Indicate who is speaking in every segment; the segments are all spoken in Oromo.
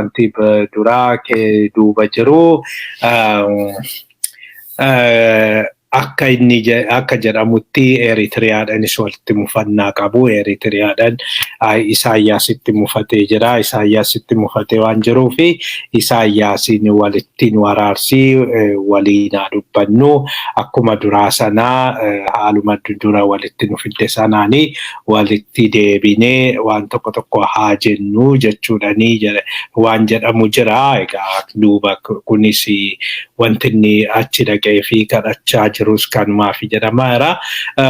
Speaker 1: wanti duraa duuba jiru akka inni akka jedhamutti Eritiriyaadhaanis walitti mufannaa qabu. Eritiriyaadhaan Isaayyaasitti mufatee jira. Isaayyaasitti mufatee waan jiruufi Isaayyaasiin walitti nu araarsii waliin haa dubbannu. Akkuma duraa sanaa haaluma dura walitti nu fidde sanaanii walitti deebinee waan tokko tokko haa jennu jechuudhaanii waan jedhamu jira. Egaa duuba kunis wanti inni achi dhaqee fi kadhachaa jirus kanumaaf jedhama.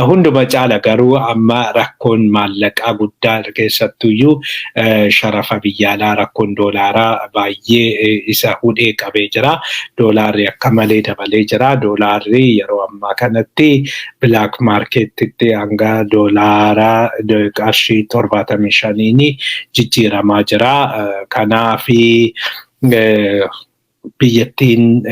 Speaker 1: Hunduma caala garuu amma rakkoon maallaqaa guddaa keessattuyyuu sharafa biyya alaa rakkoon doolaaraa baay'ee isa hudhee qabee jira. Doolaarri akka malee dabalee jira. Doolaarri yeroo ammaa kanatti bilaak maarkeettitti hanga doolaaraa qarshii 75 jijjiiramaa jira. Kanaafi biyyattiin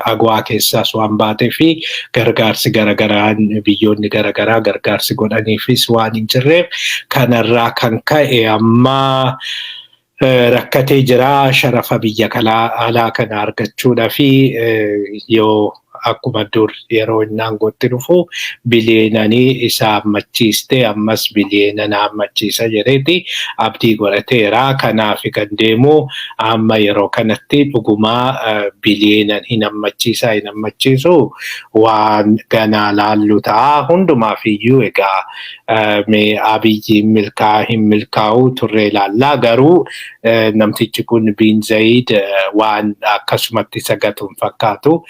Speaker 1: agwaa keessaas waan baatee fi gargaarsi garaagaraa biyyoonni garaagaraa gargaarsi godhaniifis waan hin jirreef kanarraa kan ka'e amma rakkatee jira. Sharafa biyya alaa kana argachuudhaaf yoo akkuma dur yeroo inni aangootti dhufu biliyeenanii isa hammachiiste ammas biliyeenana hammachiisa jedheeti abdii godhateera. Kanaaf kan deemu amma yeroo kanatti dhugumaa biliyeenan hin hammachiisu waan ganaa laallu ta'a. Hundumaaf iyyuu egaa Abiyyi hin milkaa'u turree laallaa. Garuu namtichi kun Bin Zayid waan akkasumatti sagatuun fakkaatu.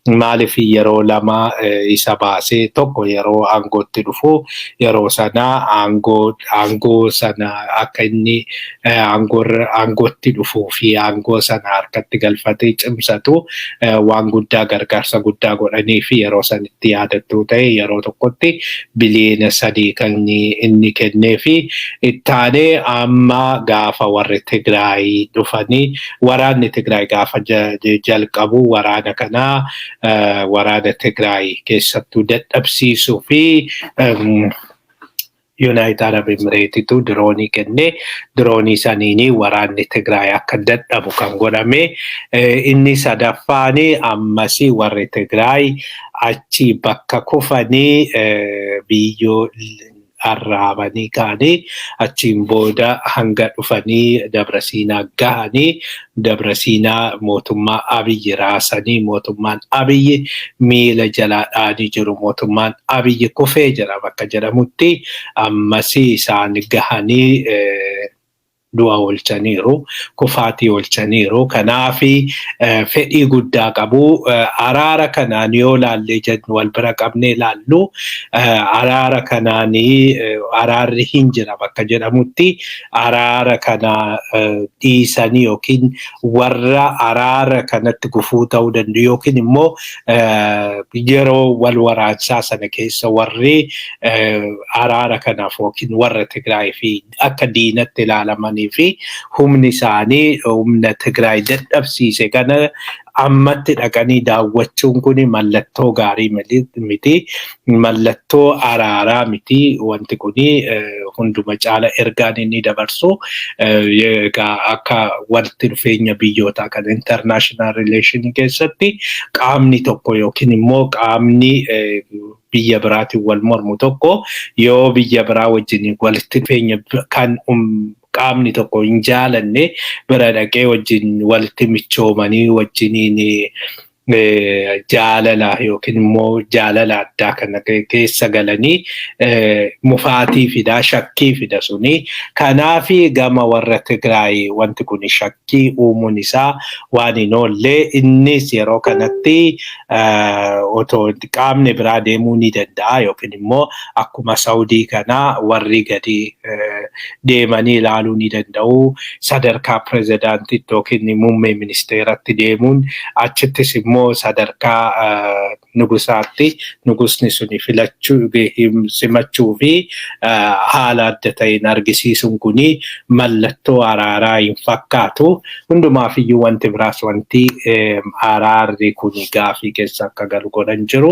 Speaker 1: Maaliif yeroo lama isa baasee tokko yeroo aangootti dhufu yeroo sana aangoo sana akka inni aangootti dhufuu fi aangoo sana harkatti galfatee cimsatu waan guddaa gargaarsa guddaa godhanii fi yeroo sanitti yaadattuu ta'e yeroo tokkotti biliyeena 3 kan inni kennee fi ittaanee amma gaafa warri Tigraay dhufanii waraanni Tigraay gaafa jalqabu waraana kanaa waraana Tigraay keessattuu dadhabsiisuu fi United Arab Emirates diroonii kennee diroonii saniini waraanni Tigraay akka dadhabu kan godhame. Inni sadaffaani ammasii warri Tigraay achi bakka kufanii biyyoo arraabanii kaanii achiin booda hanga dhufanii Dabrasiinaa gahanii Dabrasiinaa mootummaa Abiyyi raasanii mootummaan Abiyyi miila jalaa dhaanii jiru. Mootummaan Abiyyi kufee jira bakka jedhamutti ammasii isaan gahanii du'a oolchaniiru, kufaatii oolchaniiru. Kanaafi fedhii guddaa qabu. Araara kanaan yoo laallee jennu wal bira qabnee laallu araara kanaanii araarri hin jira bakka jedhamutti araara kana dhiisanii yookiin warra araara kanatti gufuu ta'uu danda'u yookiin immoo yeroo wal waraansaa sana keessa warri araara kanaaf yookiin warra Tigraay fi akka diinatti ilaalaman fi humni isaanii humna Tigraay dadhabsiise kana ammatti dhaqanii daawwachuun kun mallattoo gaarii miti. Mallattoo araaraa miti. Wanti kun hunduma caala ergaan inni dabarsu akka walitti dhufeenya biyyootaa kan international relation keessatti qaamni tokko yookiin immoo qaamni biyya biraatiin wal mormu tokko yoo biyya biraa wajjin walitti dhufeenya kan qaamni tokko hin jaalanne bira dhaqee wajjin walitti michoomanii wajjiniin jaalala yookiin immoo jaalala addaa kana keessa galanii mufaatii fida shakkii fida suni. Kanaafi gama warra Tigraay wanti kun shakkii uumuun isaa waan hin oolle. Innis yeroo kanatti otoo qaamni biraa deemuu ni danda'a yookiin immoo akkuma Saawudii kana warri gadi deemanii ilaaluu ni danda'u. Sadarkaa pirezidaantitti yookiin muummee ministeeratti deemuun achittis immoo sadarkaa nugusaatti nugusni suni filachuu simachuu fi haala adda ta'een argisiisuun kuni mallattoo araaraa hin fakkaatu. Hundumaaf iyyuu wanti biraas wanti araarri kuni gaafii keessa akka galu godhan jiru.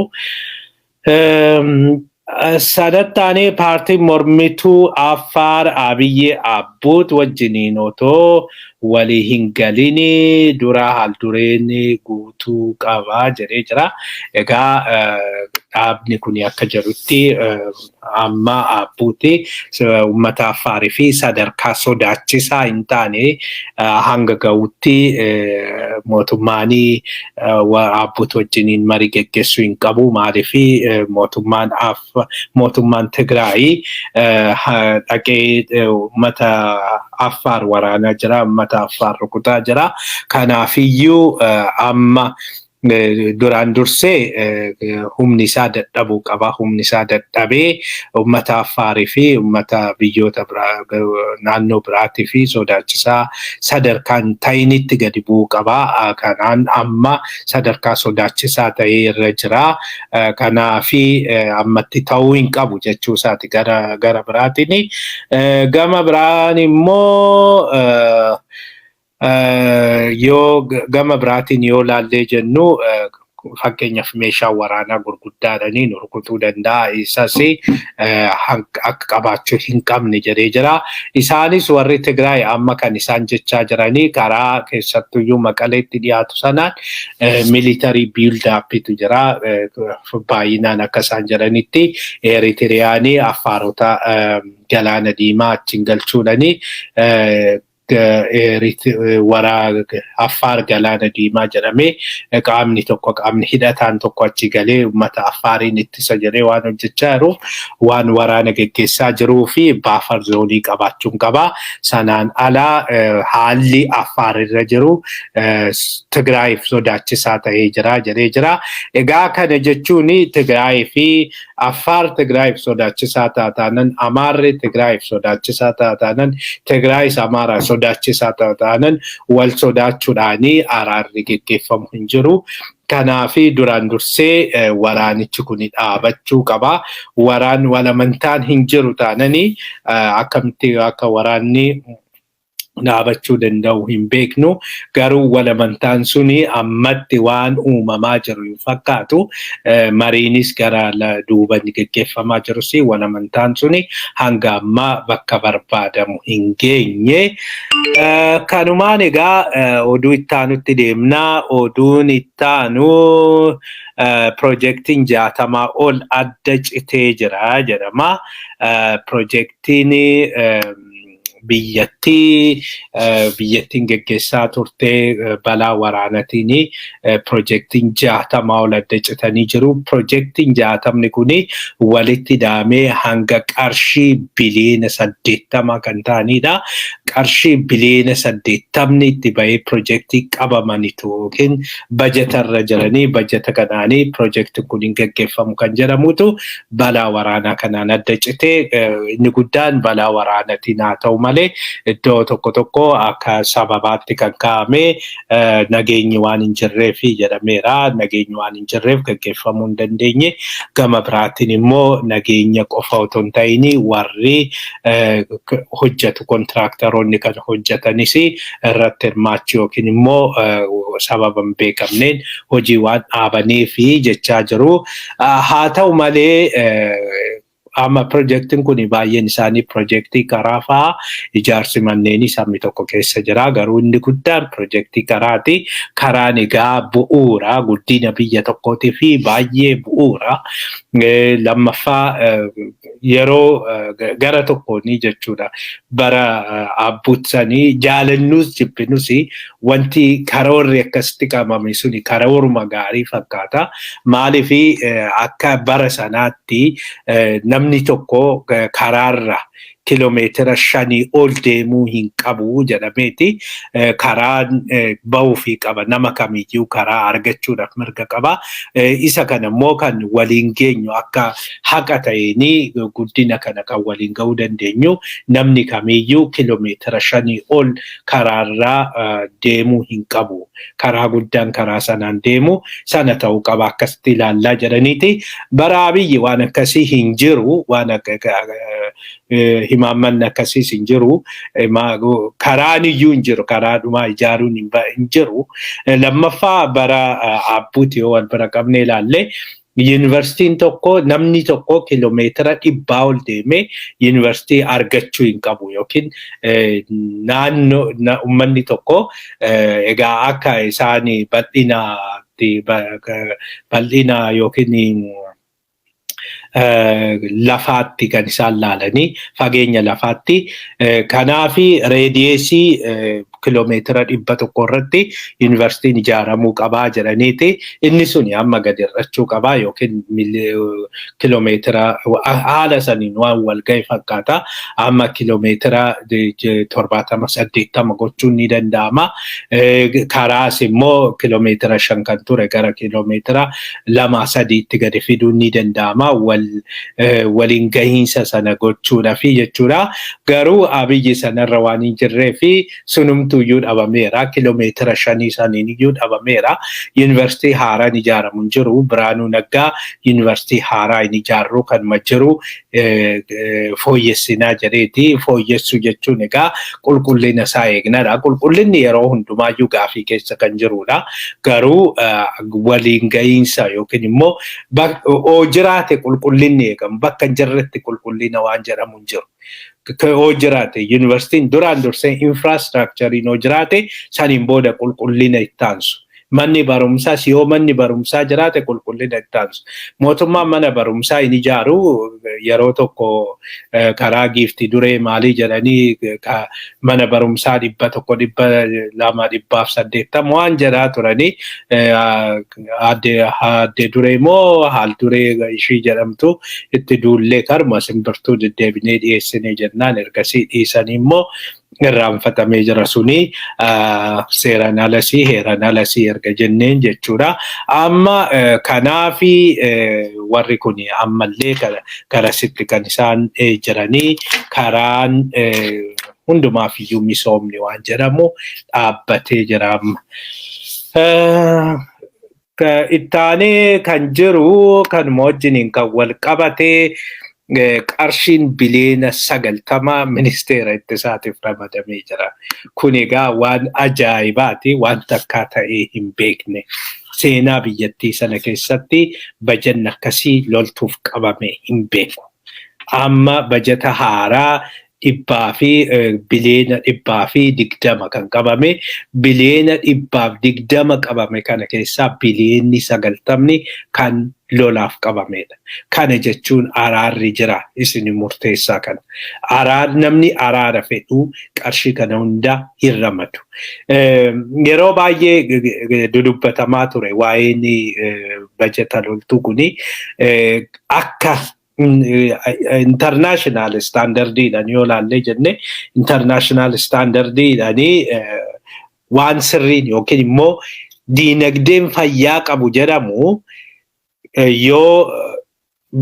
Speaker 1: Sadattaanee paartiin mormituu Affaar Abiyyi Abbuut wajjiniin otoo walii hin galini dura haaldureen guutuu qabaa jedhee jira. Egaa dhaabni kun akka jedhutti amma Abbuuti uummata Affaarii fi sadarkaa sodaachisaa hin taane hanga ga'utti mootummaanii Abbuut wajjiniin marii geggeessuu hin qabu. Maaliif mootummaan Tigraay dhaqee uummata Affaar waraanaa jira, uummata Affaar rukutaa jira. Kanaafiyyuu amma duraan dursee humni isaa dadhabuu qaba. Humni isaa dadhabee uummata Affaarii fi uummata biyyoota naannoo biraatii fi sodaachisaa sadarkaa hin ta'initti gadi bu'uu qaba. Kanaan amma sadarkaa sodaachisaa ta'ee irra jira. Kanaafi ammatti ta'uu hin qabu jechuu isaati gara biraatiin. Gama biraan immoo yoo gama biraatiin yoo laallee jennu fakkeenyaaf meeshaa waraanaa gurguddaadhaan rukutuu danda'a. Isas akka qabaachuu hin qabne jedhee jira. Isaanis warri Tigraay amma kan isaan jechaa jiranii karaa keessattuyyuu Maqaleetti dhiyaatu sanaan militarii biildaappitu jira. Baay'inaan akka isaan jedhanitti Eritiriyaanii Affaarota galaana diimaa achiin galchuudhanii Affaar galaana diimaa jedhamee qaamni hidhataan tokko achi galee uummata Affaariin ittisa jedhee waan hojjechaa jiruuf waan waraana geggeessaa jiruu fi baafar zoonii qabaachuun qaba. Sanaan alaa haalli Affaar irra jiru Tigraayiif sodaachisaa ta'ee jira jedhee jira. Egaa kana jechuun Tigraay fi Affaar Tigraayiif sodaachisaa taataanan Amaarri Tigraayiif sodaachisaa taataanan Tigraayis Amaaraa sodaachisaa taataanan wal sodaachuudhaanii araarri geggeeffamu hin jiru. Kanaafi duraan dursee waraanichi kun dhaabachuu qaba. Waraan walamantaan hin jiru taananii akkamitti akka waraanni dhaabachuu danda'u hin beeknu. Garuu walamantaan suni ammatti waan uumamaa jiru hin fakkaatu. Mariinis gara duuban geggeeffamaa jirus walamantaan suni hanga ammaa bakka barbaadamu hin geenye. Kanumaan egaa oduu ittaanutti deemnaa. Oduun ittaanu projektiin 60 ol adda citee jira jedhama. Projektiin biyyattiin geggeessaa turtee balaa waraanatiin projektiin 60 ol adda citanii jiru. Projektiin 60 kun walitti daamee hanga qarshii biliyoona 80 kan ta'anidha. Qarshii biliyoona 80 itti bahee projektii qabamanitu yookiin bajetarra jiranii bajeta kanaanii projektiin kun geggeeffamu kan jedhamutu balaa waraanaa kanaan adda citee inni guddaan balaa waraanaatiin haa ta'u malee iddoo tokko tokko akka sababaatti kan kaa'ame nageenyi waan hin jirreef jedhameera. Nageenyi waan hin jirreef geggeeffamuu hin dandeenye. Gama biraatiin immoo nageenya qofa otoo hin ta'in warri hojjetu kontiraaktaroonni kan hojjetanis irratti hirmaachuu yookiin immoo sababa hin beekamneen hojii waan dhaabaniif jechaa jiru. Haa ta'u malee amma projektiin kun baay'een isaanii projektii karaa fa'aa ijaarsi manneenii sabni tokko keessa jira. Garuu inni guddaan projektii karaati. Karaan egaa bu'uura guddina biyya tokkootii fi baay'ee bu'uura. Lammaffaa yeroo gara tokkooni jechuudha. Bara abbuutsanii jaalannus jibbinus wanti karoorri akkasitti qabame suni karooruma gaarii fakkaata. Maaliif akka bara sanaatti namni tokko karaarra kiiloomeetira 5 ol deemuu hin qabu jedhameeti. Karaan bahuu qaba. Nama kamiyyuu karaa argachuudhaaf mirga qaba. Isa kana immoo kan waliin geenyu akka haqa ta'een guddina kana kan waliin ga'uu dandeenyu namni kamiyyuu kiiloomeetira 5 ol karaarraa deemuu hin qabu. Karaa guddaan karaa sanaan deemu sana ta'uu qaba akkasitti ilaallaa jedhaniiti. Bara Abiyyi waan akkasii hin jiru. Waan himaammanni akkasiis hin jiru. Karaan iyyuu hin jiru. Karaa dhumaa ijaaruun hin jiru. Lammaffaa bara Abbuuti yoo wal bira qabnee ilaalle Yuunivarsiitiin tokko namni tokko kiiloomeetira 100 ol deemee yuunivarsiitii argachuu hin qabu yookiin naannoo uummanni tokko egaa akka isaan bal'ina yookiin lafaatti kan isaan laalanii fageenya lafaatti kanaafi reediyeesii kiiloomeetira 100 irratti yuunivarsiitiin ijaaramuu qabaa jedhaniiti inni suni amma gadi hir'achuu qabaa yookiin kiiloomeetira haala saniin waan wal ga'e fakkaata amma kiiloomeetira 70-80 gochuun ni danda'ama karaas immoo kiiloomeetira 5 kan ture gara kiiloomeetira 2-3tti gadi fiduun ni danda'ama waliin gahiinsa sana gochuudhaafi jechuudha garuu abiyyi sanarra waan hin jirree fi sunumtuyyuu dhabameera kiiloomeetira 5 saniin iyyuu dhabameera yuunivarsiitii haaraan ijaaramu hin jiru Biraanuu Naggaa yuunivarsiitii haaraa hin ijaarru kan jiru fooyyessinaa jedheeti fooyyessuu jechuun egaa qulqullina isaa eegnadha qulqullinni yeroo hundumaayyuu gaafii keessa kan jirudha garuu waliin gahiinsa yookiin immoo jiraate qulqullinni eegamu bakka hin jirretti qulqullina waan jedhamu hin jiru. Yoo jiraate yuunivarsiitiin duraan dursee infraastiraakchariin yoo jiraate saniin booda qulqullina itti aansu. Manni barumsaas yoo manni barumsaa jiraate qulqullina itti aansu. Mootummaan mana barumsaa hin ijaaru yeroo tokko karaa giiftii duree maalii jedhanii mana barumsaa 100-280 waan jedhaa turanii adde duree moo haal duree ishii jedhamtu itti duullee karma simbirtuu deddeebinee dhiyeessinee jennaan ergasii dhiisanii immoo irraanfatamee jira suni seeraan alasii heeraan alasii erga jenneen jechuudha. Amma kanaafi warri kun ammallee garasitti kan isaan jiranii karaan hundumaaf iyyuu misoomni waan jedhamu dhaabbatee jira amma. Ittaanee kan jiru kan wajjiniin kan wal qabatee qarshiin biliyoona 90 ministeera ittisaatiif ramadamee jira. Kun egaa waan ajaa'ibaati waan takkaa ta'ee hin beekne. Seenaa biyyattii sana keessatti bajanni akkasii loltuuf qabame hin beeku. Amma bajata haaraa biliyoona 120 kan qabame biliyoona 120 qabame kana keessaa biliyoonni 90 kan lolaaf qabamedha. Kana jechuun araarri jira isin murteessaa kana. Namni araara fedhu qarshii kana hunda hin ramadu. Yeroo baay'ee dudubbatamaa ture waa'een bajata loltuu kuni akka international standardiidhaan yoo laallee jenne international standardiidhaanii waan sirriin yookiin immoo diinagdeen fayyaa qabu jedhamu yoo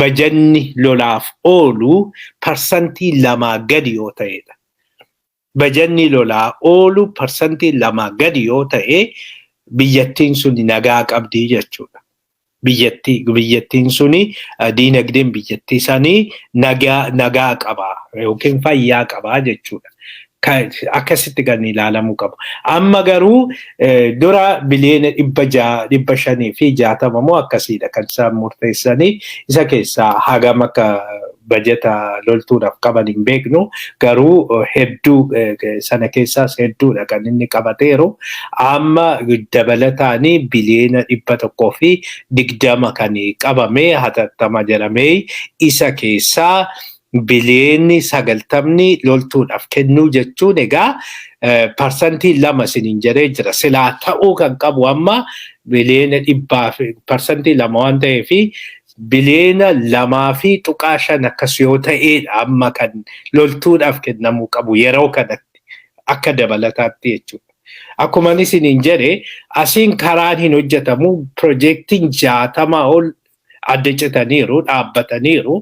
Speaker 1: bajanni lolaaf oolu parsantii 2 gadi yoo ta'edha. Bajanni lolaa oolu parsantii 2 gadi yoo ta'e biyyattiin sun nagaa qabdi jechuudha. Biyyattiin suni diinagdeen biyyattii sanii nagaa qabaa yookiin fayyaa qabaa jechuudha. Akkasitti kan ilaalamuu qabu. Amma garuu dura biliyoona 560 moo akkasiidha kan isaan murteessanii isa keessaa hagam akka bajata loltuudhaaf qaban hin beeknu garuu hedduu sana keessaas hedduudha kan inni qabateeru. Amma dabalataanii biliyoona 120 kan qabame hatattama jedhamee isa keessaa biliyoonni 90 loltuudhaaf kennuu jechuun egaa parsantii 2 siniin jedhee jira. Silaa ta'uu kan qabu amma biliyoona parsantii 2 waan ta'eefi biliyoona 2.5 akkas yoo ta'edha amma kan loltuudhaaf kennamuu qabu yeroo kanatti akka dabalataatti jechuudha. Akkuma isiniin jedhe asiin karaan hin hojjetamu piroojeektiin 60 ol adda citaniiru dhaabbataniiru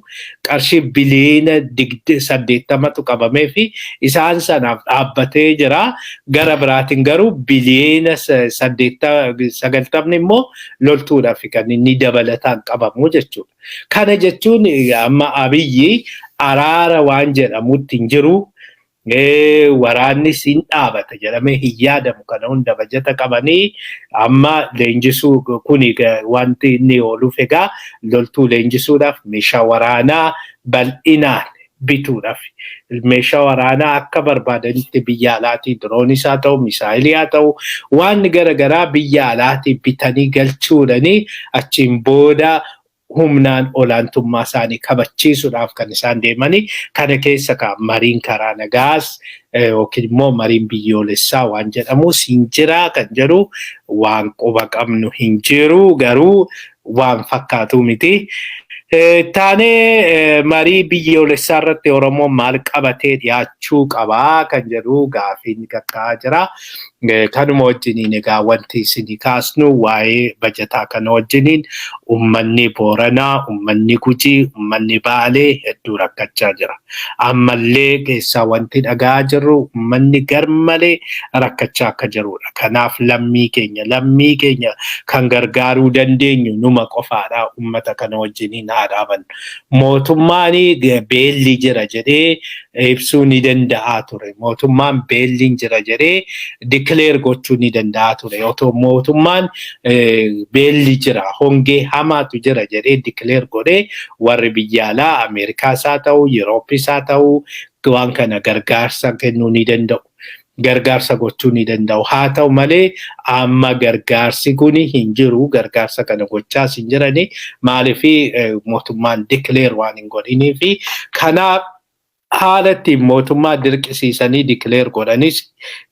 Speaker 1: qarshii biliyoona 80tu qabamee fi isaan sanaaf dhaabbatee jira. Gara biraatiin garuu biliyoona 90 immoo loltuudhaaf kan inni dabalataan qabamu jechuudha. Kana jechuun amma Abiyyi araara waan jedhamutti hin jiru. waraanni siin dhaabata jedhamee hin yaadamu kana hunda bajata qabanii amma leenjisuu kuni wanti inni ooluuf egaa loltuu leenjisuudhaaf meeshaa waraanaa bal'inaan bituudhaaf meeshaa waraanaa akka barbaadanitti biyya alaatii diroonis haa ta'u misaayilii haa ta'u waan garagaraa biyya alaatii bitanii galchuudhanii achiin booda humnaan olaantummaa isaanii kabachiisuudhaaf kan isaan deemanii kana keessa mariin karaa nagaas yookiin immoo mariin biyyoolessaa waan jedhamus hin jiraa kan jedhu waan quba qabnu hin jiru garuu waan fakkaatu miti. Taanee marii biyyoolessaa irratti Oromoon maal qabatee dhiyaachuu qabaa kan jedhu gaafiin kakkaa jira. Kanuma wajjiniin egaa wanti isin kaasnu waa'ee bajataa kana wajjiniin uummanni Booranaa, uummanni Gujii, uummanni Baalee hedduu rakkachaa jira. Ammallee keessaa wanti dhagaa jirru uummanni garmalee rakkachaa akka jirudha. Kanaaf lammii keenya kan gargaaruu dandeenyu numa qofaadha uummata kana wajjiniin haa dhaabannu. Mootummaan beelli jira jedhee ibsuu ni danda'a ture. Mootummaan beelli jira jedhee declare gochuu ni danda'a ture. Otoo mootummaan beelli jira, hongee hamaatu jira jedhee declare godhee warri biyya alaa Ameerikaas haa ta'u, Yurooppis haa ta'u waan kana gargaarsa kennuu ni danda'u. Gargaarsa gochuu ni danda'u. Haa ta'u malee amma gargaarsi kun hin jiru. Gargaarsa kana gochaas hin jirani. Maaliif mootummaan declare waan hin godhinii fi kanaaf haalatti mootummaa dirqisiisanii declare godhanis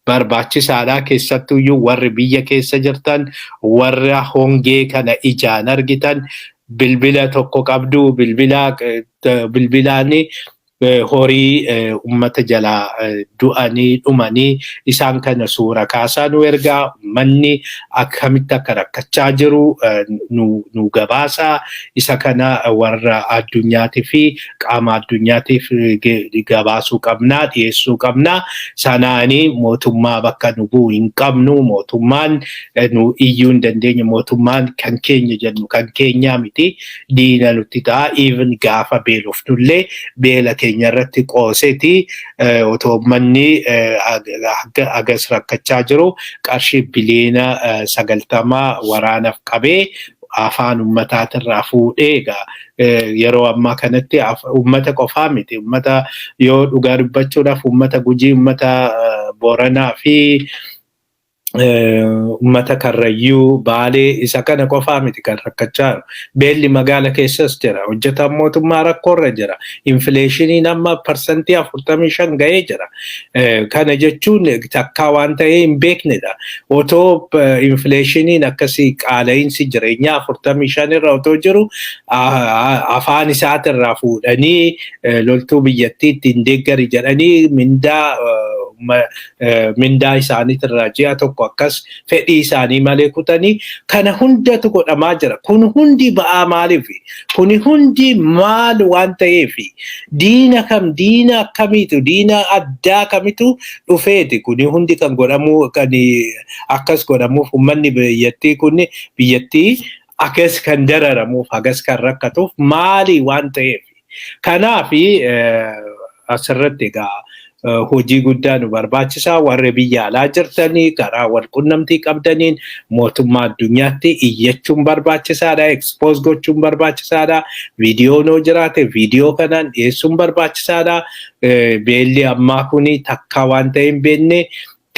Speaker 1: barbaachisaadha. Keessattuyyuu warri biyya keessa jirtan warra hongee kana ijaan argitan bilbila tokko qabdu bilbilaani horii uummata jalaa du'anii dhumanii isaan kana suura kaasaa nu ergaa manni akkamitti akka rakkachaa jiru nu gabaasa isa kana warra addunyaatiif fi qaama addunyaatiif gabaasuu qabnaa dhiyeessuu qabnaa sanaanii mootummaa bakka nu bu'u hin qabnu mootummaan nu iyyuu hin dandeenye mootummaan kan keenya jennu kan keenyaa miti diina nutti ta'a even gaafa beelofnullee beela irratti qooseti otoo manni agas rakkachaa jiru qarshii biliyoona 90 waraanaaf qabee afaan ummataatirraa fuudhee egaa yeroo ammaa kanatti ummata qofaa miti ummata yoo dhugaa dubbachuudhaaf ummata Gujii ummata Booranaa fi ummata Karrayyuu Baalee isa kana qofaa miti kan rakkachaa jiru. Beelli magaala keessas jira. Hojjetaan mootummaa rakkoorra jira. Infleeshiniin amma parsantii 45 ga'ee jira. Kana jechuun takkaa waan ta'ee hin beeknedha. Otoo infleeshiniin akkasii qaala'insi jireenyaa 45 irra otoo jiru afaan isaatirraa fuudhanii loltuu biyyattii ittiin deeggari jedhanii mindaa isaaniitirraa ji'a tokko akkas fedhii isaanii malee kutanii kana hundatu godhamaa jira. Kun hundi ba'aa maaliif? Kuni hundi maal waan ta'eef? Diina akkamiitu? Diina addaa kamitu dhufeeti? Kuni hundi kan godhamu kan akkas godhamuuf uummanni biyyattii akkas kan dararamuuf akkas kan rakkatuuf maali waan ta'eef? Kanaafi asirratti egaa hojii guddaa nu barbaachisaa warri biyya alaa jirtanii karaa wal qunnamtii qabdaniin mootummaa addunyaatti iyyachuun barbaachisaadha expose gochuun barbaachisaadha viidiyoo noo jiraate viidiyoo kanaan dhiyeessuun barbaachisaadha beelli ammaa kuni takka waan ta'e hin beekne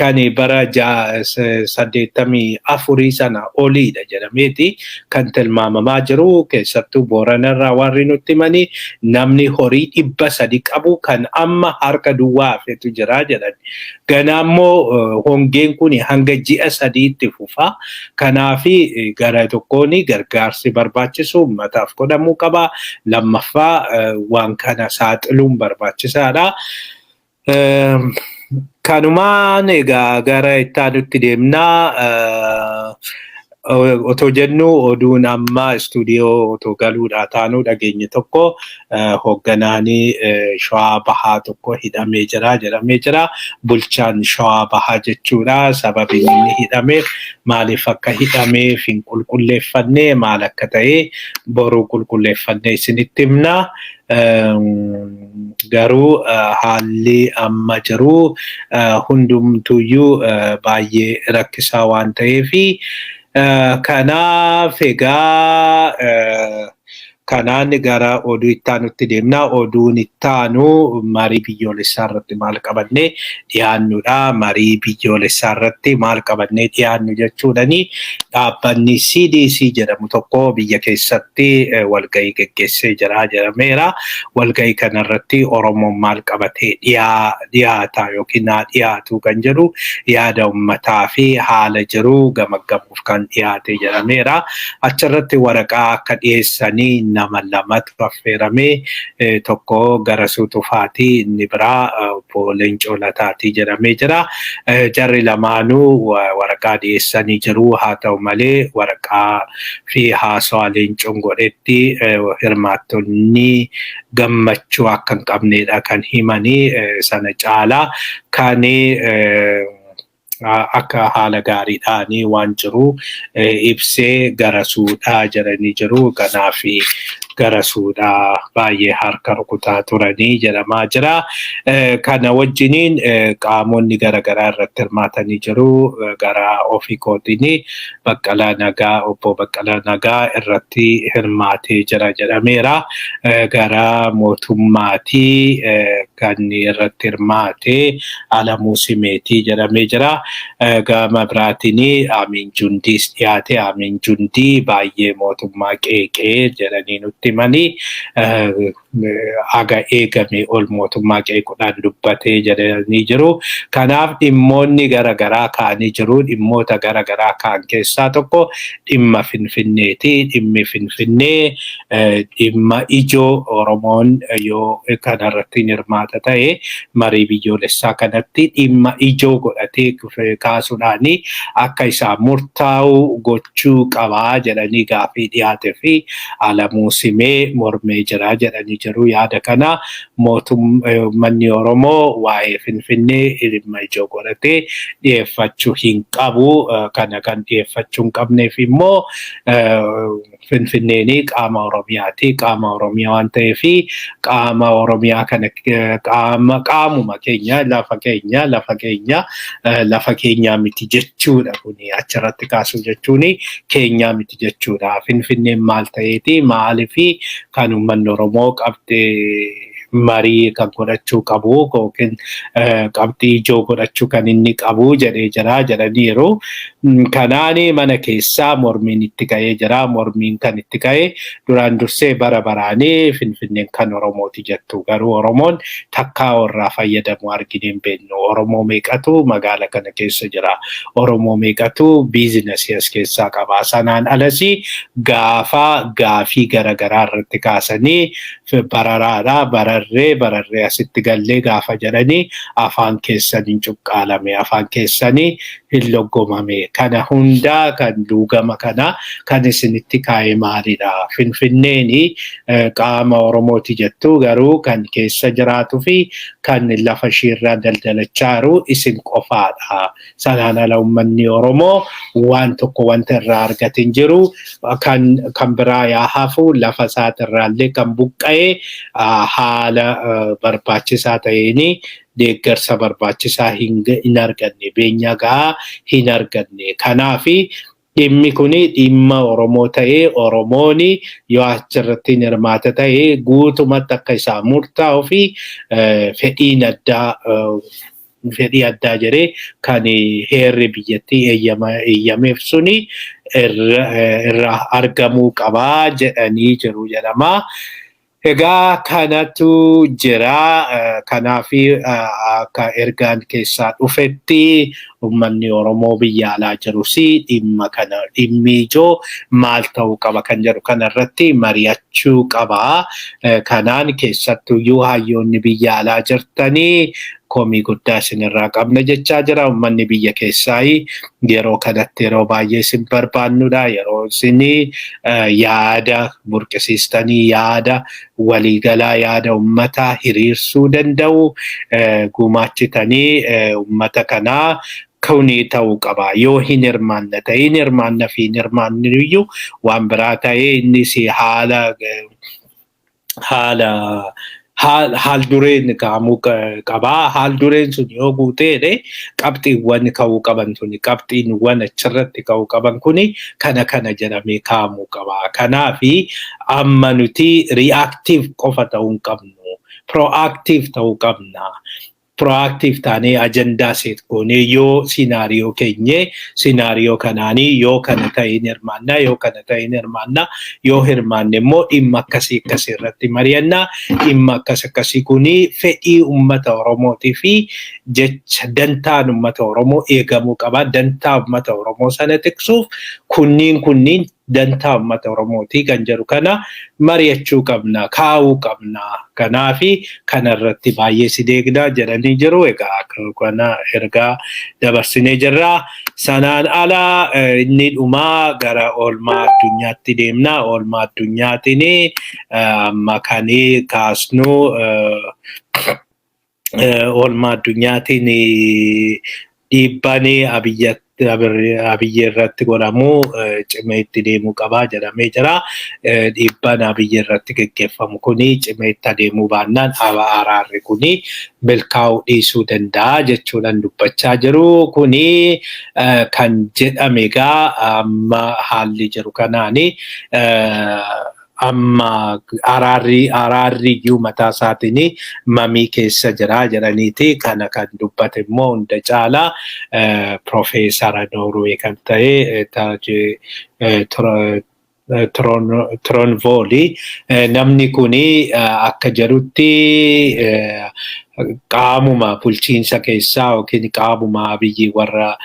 Speaker 1: kan bara 84 sana oliidha jedhameeti kan tilmaamamaa jiru keessattuu Booranarraa warri nutti himanii namni horii 300 qabu kan amma harka duwwaa hafetu jira jedhan. Ganaammoo hongeen kun hanga ji'a 3tti fufa. Kanaafi gara tokkoon gargaarsi barbaachisu uummataaf godhamuu qaba. Lammaffaa waan kana saaxiluun barbaachisaadha. Kanumaan egaa gara itti deemnaa otoo jennu oduun amma istuudiyoo otoo galuudhaa taanuu dhageenye tokko hoogganaanii Shawaa Bahaa tokko hidhamee jira jedhamee jira. Bulchaan Shawaa Bahaa jechuudha. Sababi inni hidhameef maaliif akka hidhameef hin qulqulleeffanne maal akka ta'e boruu qulqulleeffannee isinitti himna. Garuu haalli amma jiru hundumtuyyuu baay'ee rakkisaa waan ta'eefi kanaaf egaa kanaan gara oduu ittaanutti deemna. Oduun ittaanu marii biyyoolessaa irratti maal qabannee dhiyaannudha. Marii biyyoolessaa irratti maal qabannee dhiyaannu jechuudhani dhaabbanni CDC jedhamu tokko biyya keessatti walgahii geggeessee jira jedhameera. Walgahii kanarratti Oromoon maal qabatee dhiyaata yookiin dhiyaatu kan jedhu yaada uummataa fi haala jiru gamaggamuuf kan dhiyaate jedhameera. Achirratti waraqaa akka dhiyeessanii nama lamatu affeeramee tokko Garasuu Tufaatii inni biraa obbo Leencoo Lataatii jedhamee jira. Jarri lamaanuu waraqaa dhiyeessanii jiru. Haa ta'u malee waraqaa fi haasawaa Leencoon godhetti hirmaattonni gammachuu akka hin qabnedha kan himanii. Sana caalaa kan akka haala gaariidhaanii waan jiru ibsee Garasuudhaa jedhanii jiru. Kanaaf Garasuudha baay'ee harka rukutaa turanii jedhamaa jira. Kana wajjiniin qaamonni garaagaraa irratti hirmaatanii jiru. Gara ofii kootiin Baqqalaa Nagaa obbo Baqqalaa Nagaa irratti hirmaatee jira jedhameera. Gara mootummaatii kan irratti hirmaatee Alamuu Simeetii jedhamee jira. Gama biraatiin Amiin Jundiis dhiyaate. Amiin Jundii baay'ee mootummaa qeeqee jedhanii nutti himanii aga eegame ol mootummaa qeequudhaan dubbatee jedhanii jiru. Kanaaf dhimmoonni garaagaraa kaanii jiru. Dhimmoota garaagaraa kaan keessaa tokko dhimma Finfinneeti. Dhimmi Finfinnee dhimma ijoo Oromoon yoo kanarratti hirmaata ta'e marii biyyoolessaa kanatti dhimma ijoo godhatee kaasuudhaan akka isaan murtaa'u gochuu qabaa jedhanii gaaffii dhiyaate fi Alamuu Simee mormee jira jedhanii jiru. Yaada kana manni Oromoo waa'ee Finfinnee dhimma ijoo godhatee dhiyeeffachuu hin qabu. Kana kan dhiyeeffachuu hin qabneef immoo Finfinneen qaama Oromiyaati. Qaama Oromiyaa waan ta'eef qaama Oromiyaa kana qaamuma keenya lafa keenya miti jechuudha. Kuni achirratti kaasuu jechuun keenya miti jechuudha. Finfinneen maal ta'eeti maaliif kan uummanni Oromoo qabdee marii kan godhachuu qabu yookiin qabxii ijoo godhachuu kan inni qabu jedhee jira jedhaniiru. Kanaan mana keessaa mormiin itti ka'ee jira. Mormiin kan itti ka'e duraan dursee bara baraanii Finfinneen kan Oromooti jettu. Garuu Oromoon takkaa warraa fayyadamu argine hin beeknu. Oromoo meeqatu magaala kana keessa jira? Oromoo meeqatu biizinasii as keessaa qaba? Sanaan alasi gaafa gaafii garaagaraa irratti kaasanii bararaadha bararree asitti gallee gaafa jedhanii afaan keessanii cuqqaalame, afaan keessanii hin loggomame. Kana hundaa kan duugama kana kan isinitti kaa'e maalidha? Finfinneen qaama Oromooti jettu garuu kan keessa jiraatuu fi kan lafa ishiirraa daldalachaa jiru isin qofaadha. Sanaan ala uummanni Oromoo waan tokko wanta irraa argate hin jiru. Kan biraa yaa hafu lafa isaatirraallee kan buqqa'e haala barbaachisaa ta'een deeggarsa barbaachisaa hin arganne, beenyaa gahaa hin arganne. Kanaaf dhimmi kun dhimma Oromoo ta'ee Oromoon yoo achirratti hirmaata ta'ee guutumatti akka isaa murtaa'uu fi fedhii addaa jedhee kan heerri biyyattii eeyyameef suni irraa argamuu qabaa jedhanii jiru jedhama. Egaa kanatu jira. Kanaaf akka ergaan keessaa dhufetti uummanni Oromoo biyya alaa jirus dhimma kana dhimmi ijoo maal ta'uu qaba kan jedhu kanarratti mari'achuu qaba. Kanaan keessattuyyuu hayyoonni biyya alaa jirtanii komii guddaa isinirraa qabna jechaa jira. Uummanni biyya keessaa yeroo kanatti yeroo baay'ee isin barbaannudha. Yeroo isin yaada burqisiistanii yaada waliigalaa yaada uummataa hiriirsuu danda'u gumaachitanii uummata kanaa kuni ta'uu qaba. Yoo hin hirmaanne ta'e hin hirmaanna fi hin hirmaanne iyyuu waan biraa ta'ee innis haal dureen kaa'amuu qabaa. Haal dureen sun yoo guuteedhe qabxiiwwan ka'uu qaban tuni qabxiiwwan achirratti ka'uu qaban kuni kana jedhamee kaa'amuu qaba. Kanaafi amma nuti reactive qofa ta'uu hin qabnu. Proactive ta'uu qabna. Proactive taanee ajandaa seet goonee yoo sinaariyoo keenye sinaariyoo kanaanii yoo kana ta'e hin hirmaannaa yoo kana ta'e hin hirmaannaa yoo hirmaanne immoo dhimma akkasii irratti mari'annaa. Dhimma akkasii kuni fedhii uummata Oromootii fi jecha dantaan uummata Oromoo eegamuu qaba. Dantaa uummata Oromoo sana tiksuuf kunniin dantaa uummata Oromootii kan jedhu kana mari'achuu qabna, kaa'uu qabna. Kanaafi kanarratti baay'ee si deegna jedhanii jiru. Egaa kana ergaa dabarsinee jirra. Sanaan ala inni dhumaa gara oolmaa addunyaatti deemna. Oolmaa addunyaatiin amma kan kaasnu oolmaa addunyaatiin dhiibbaan Abiyyi irratti godhamu cimee itti deemuu qabaa jedhamee jira. Dhiibbaan Abiyyi irratti gaggeeffamu kuni cimee itti adeemuu baannaan araarri kuni milkaa'uu dhiisuu danda'a jechuudhaan dubbachaa jiru. Kuni kan jedhame egaa amma haalli jiru kanaani amma araarri iyyuu mataa isaatiin mamii keessa jira jedhaniiti. Kana kan dubbate immoo hunda caalaa Profeesara Noorwee kan ta'e Tiroonvooli. Namni kuni akka jedhutti qaamuma bulchiinsa keessaa yookiin qaamuma Abiyyi warra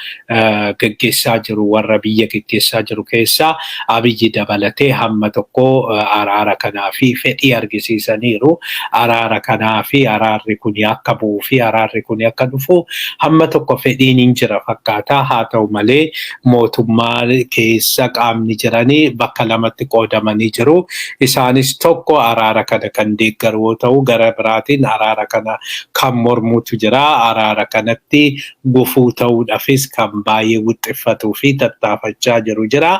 Speaker 1: gaggeessaa jiru warra biyya gaggeessaa jiru keessaa Abiyyi dabalatee hamma tokko araara kanaa fi fedhii argisiisaniiru. Araara kanaa fi araarri kuni akka bu'uu fi araarri kuni akka dhufu hamma tokko fedhiin hin jira fakkaata. Haa ta'u malee mootummaa keessa qaamni jiranii bakka lamatti qoodamanii jiru. Isaanis tokko araara kana kan deeggaru yoo ta'u gara biraatiin araara kana kan mormutu jira. Araara kanatti gufuu ta'uudhaafis kan baay'ee wixxifatuu fi tattaafachaa jiru jira.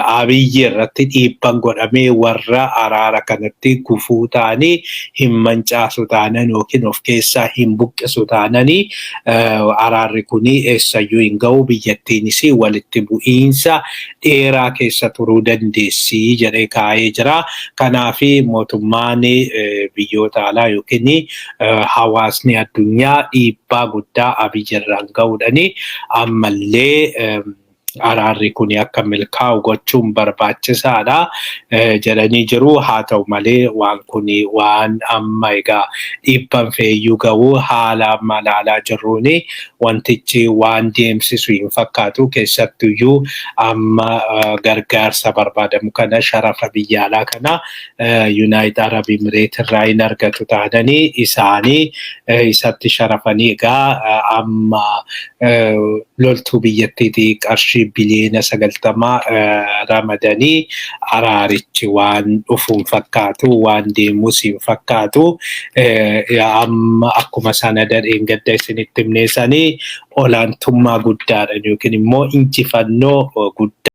Speaker 1: Abiyyi irratti dhiibbaan godhamee warra araara kanatti gufuu ta'anii hin mancaasu ta'anan yookiin of keessaa hin buqqisu ta'ananii araarri kuni eessayyuu hin ga'u. Biyyattiinis walitti bu'iinsa dheeraa keessa turuu dandeessi jedhee kaa'ee jira. Kanaafi mootummaan biyyoota alaa yookiin hawaasni addunyaa dhiibbaa guddaa Abiyyi irraan ga'uudhaani ammallee araarri kuni akka milkaa'u gochuun barbaachisaadha jedhanii jiru. Haa ta'u malee waan kuni waan amma egaa dhiibbaan feeyyuu ga'u haala amma ilaalaa jirruuni wantichi waan deemsisu hin fakkaatu. Keessattuyyuu amma gargaarsa barbaadamu kana sharafa biyya alaa kana Yuunaayitid Arab Imireet irraa hin argatu taananii isaanii isatti sharafanii egaa amma loltuu biyyattiitii qarshii biliyoona 90 ramadanii araarichi waan dhufuun fakkaatu waan deemus hin fakkaatu. Amma akkuma sana dadheen gadda isinitti himneessanii olaantummaa guddaadhaan yookiin immoo injifannoo guddaa